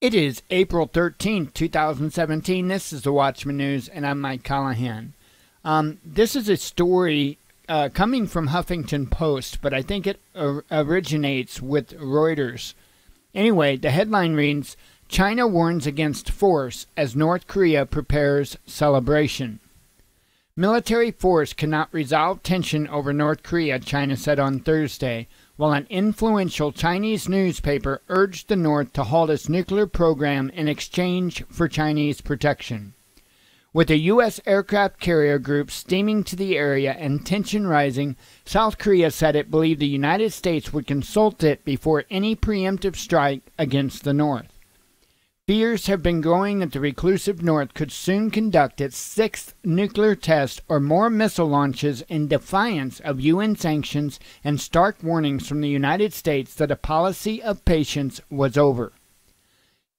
It is April 13th, 2017. This is the Watchman News, and I'm Mike Callahan. This is a story coming from Huffington Post, but I think it originates with Reuters. Anyway, the headline reads, China warns against force as North Korea prepares celebration. Military force cannot resolve tension over North Korea, China said on Thursday, while an influential Chinese newspaper urged the North to halt its nuclear program in exchange for Chinese protection. With a U.S. aircraft carrier group steaming to the area and tension rising, South Korea said it believed the United States would consult it before any preemptive strike against the North. Fears have been growing that the reclusive North could soon conduct its sixth nuclear test or more missile launches in defiance of UN sanctions and stark warnings from the United States that a policy of patience was over.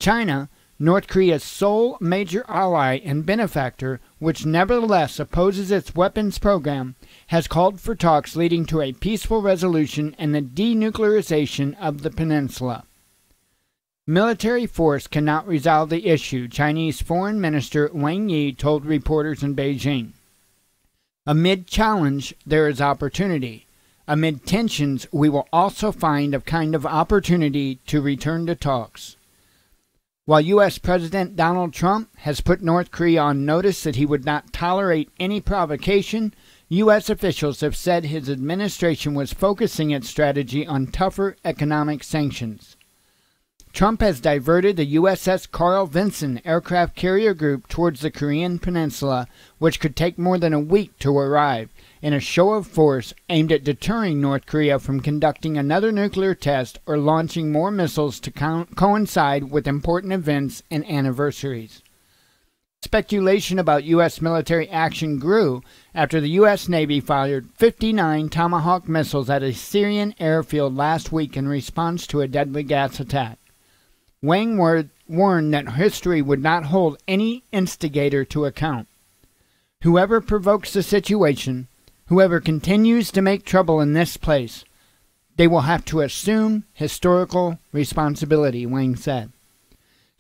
China, North Korea's sole major ally and benefactor, which nevertheless opposes its weapons program, has called for talks leading to a peaceful resolution and the denuclearization of the peninsula. Military force cannot resolve the issue, Chinese Foreign Minister Wang Yi told reporters in Beijing. Amid challenge, there is opportunity. Amid tensions, we will also find a kind of opportunity to return to talks. While U.S. President Donald Trump has put North Korea on notice that he would not tolerate any provocation, U.S. officials have said his administration was focusing its strategy on tougher economic sanctions. Trump has diverted the USS Carl Vinson aircraft carrier group towards the Korean peninsula, which could take more than a week to arrive, in a show of force aimed at deterring North Korea from conducting another nuclear test or launching more missiles to coincide with important events and anniversaries. Speculation about U.S. military action grew after the U.S. Navy fired 59 Tomahawk missiles at a Syrian airfield last week in response to a deadly gas attack. Wang warned that history would not hold any instigator to account. Whoever provokes the situation, whoever continues to make trouble in this place, they will have to assume historical responsibility, Wang said.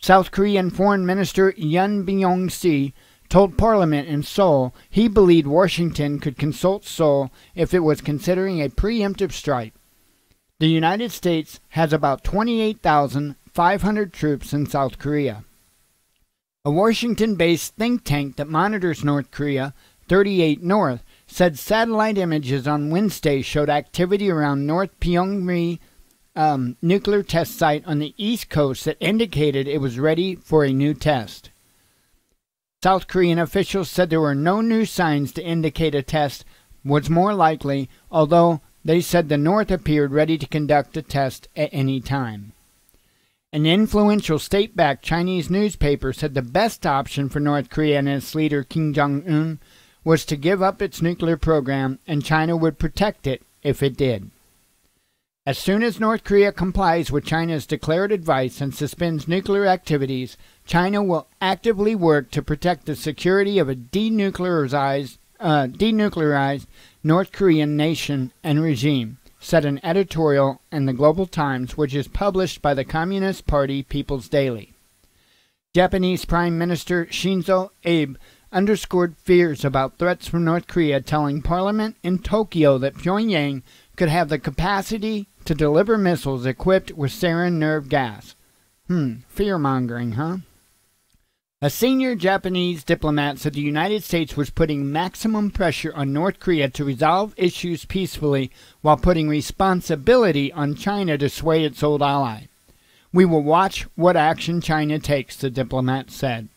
South Korean Foreign Minister Yoon Byung-si told Parliament in Seoul he believed Washington could consult Seoul if it was considering a preemptive strike. The United States has about 28,500 troops in South Korea. A Washington-based think tank that monitors North Korea, 38 North, said satellite images on Wednesday showed activity around North Pyongyang nuclear test site on the East Coast that indicated it was ready for a new test. South Korean officials said there were no new signs to indicate a test was more likely, although they said the North appeared ready to conduct a test at any time. An influential state-backed Chinese newspaper said the best option for North Korea and its leader Kim Jong-un was to give up its nuclear program, and China would protect it if it did. As soon as North Korea complies with China's declared advice and suspends nuclear activities, China will actively work to protect the security of a denuclearized North Korean nation and regime, said an editorial in the Global Times, which is published by the Communist Party People's Daily. Japanese Prime Minister Shinzo Abe underscored fears about threats from North Korea, telling Parliament in Tokyo that Pyongyang could have the capacity to deliver missiles equipped with sarin nerve gas. Fear-mongering, huh? A senior Japanese diplomat said the United States was putting maximum pressure on North Korea to resolve issues peacefully while putting responsibility on China to sway its old ally. We will watch what action China takes, the diplomat said.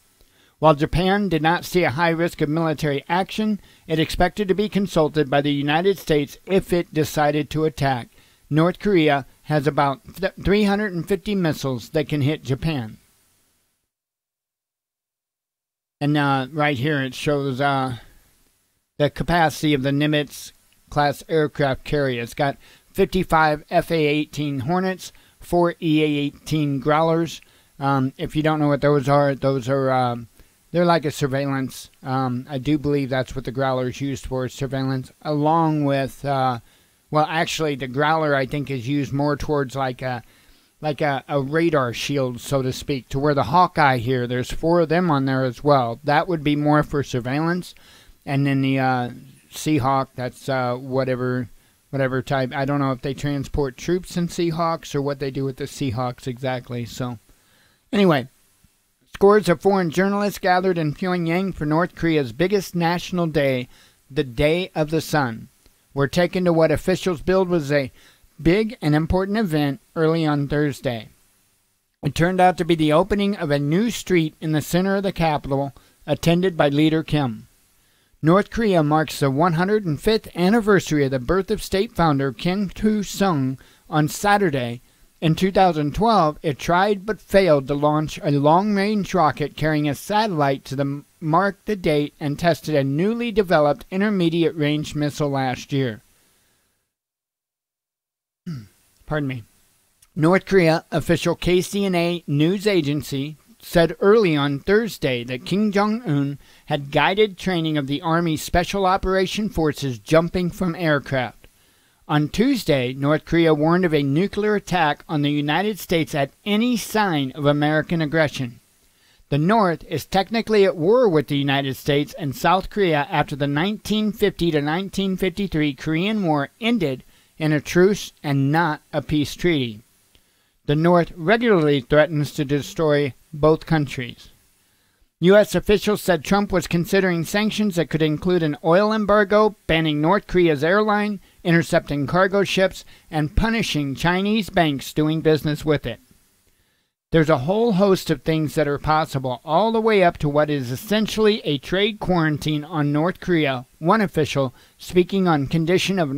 While Japan did not see a high risk of military action, it expected to be consulted by the United States if it decided to attack. North Korea has about 350 missiles that can hit Japan. And right here it shows the capacity of the Nimitz-class aircraft carrier. It's got 55 FA-18 Hornets, 4 EA-18 Growlers. If you don't know what those are they're like a surveillance. I do believe that's what the Growler is used for, surveillance, along with, well, actually, the Growler, I think, is used more towards like a radar shield, so to speak, to where the Hawkeye here, there's 4 of them on there as well. That would be more for surveillance. And then the Seahawk, that's whatever type. I don't know if they transport troops in Seahawks or what they do with the Seahawks exactly. So anyway, scores of foreign journalists gathered in Pyongyang for North Korea's biggest national day, the Day of the Sun, were taken to what officials billed was a big and important event early on Thursday. It turned out to be the opening of a new street in the center of the capital, attended by Leader Kim. North Korea marks the 105th anniversary of the birth of state founder Kim Il-sung on Saturday. In 2012, it tried but failed to launch a long-range rocket carrying a satellite to mark the date and tested a newly developed intermediate-range missile last year. Pardon me. North Korea official KCNA news agency said early on Thursday that Kim Jong-un had guided training of the Army's Special Operation Forces jumping from aircraft. On Tuesday, North Korea warned of a nuclear attack on the United States at any sign of American aggression. The North is technically at war with the United States and South Korea after the 1950 to 1953 Korean War ended in a truce and not a peace treaty. The North regularly threatens to destroy both countries. U.S. officials said Trump was considering sanctions that could include an oil embargo, banning North Korea's airline, intercepting cargo ships, and punishing Chinese banks doing business with it. There's a whole host of things that are possible, all the way up to what is essentially a trade quarantine on North Korea, one official, speaking on condition of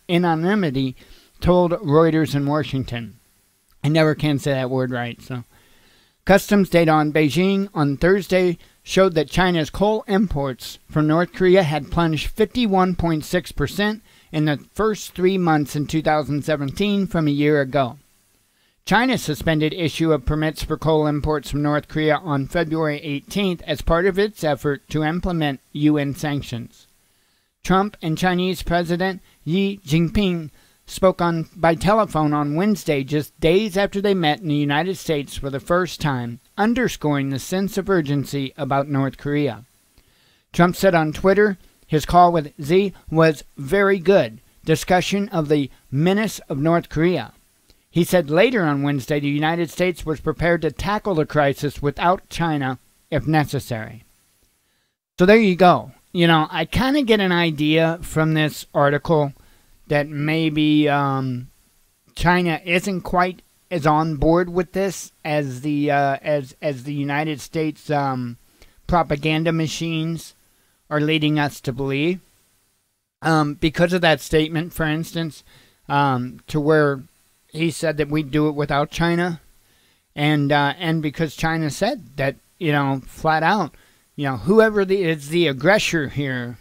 anonymity, told Reuters in Washington. I never can say that word right, so. Customs data on Beijing on Thursday showed that China's coal imports from North Korea had plunged 51.6% in the first 3 months in 2017 from a year ago. China suspended issue of permits for coal imports from North Korea on February 18th as part of its effort to implement UN sanctions. Trump and Chinese President Xi Jinping spoke by telephone on Wednesday, just days after they met in the United States for the first time, underscoring the sense of urgency about North Korea. Trump said on Twitter his call with Xi was very good discussion of the menace of North Korea. He said later on Wednesday the United States was prepared to tackle the crisis without China if necessary. So there you go. You know, I kind of get an idea from this article that maybe China isn't quite as on board with this as the as the United States propaganda machines are leading us to believe. Because of that statement, for instance, to where he said that we'd do it without China, and because China said that, you know, flat out, you know, whoever is the aggressor here,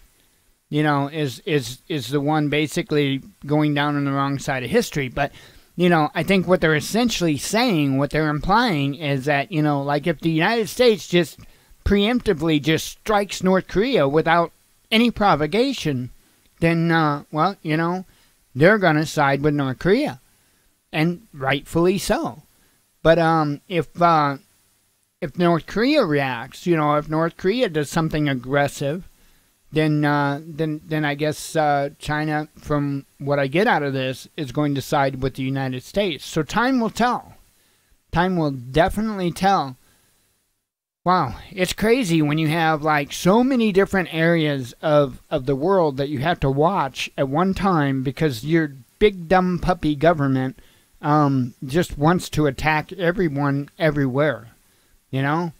you know, is the one basically going down on the wrong side of history. But, you know, I think what they're essentially saying, what they're implying is that, you know, like if the United States just preemptively just strikes North Korea without any provocation, then, well, you know, they're going to side with North Korea. And rightfully so. But if North Korea reacts, you know, if North Korea does something aggressive, then I guess China, from what I get out of this, is going to side with the United States. So time will tell. Time will definitely tell. Wow, it's crazy when you have like so many different areas of the world that you have to watch at one time because your big dumb puppy government just wants to attack everyone everywhere. You know,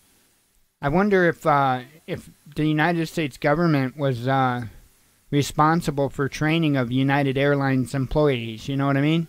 I wonder if the United States government was responsible for training of United Airlines employees. You know what I mean?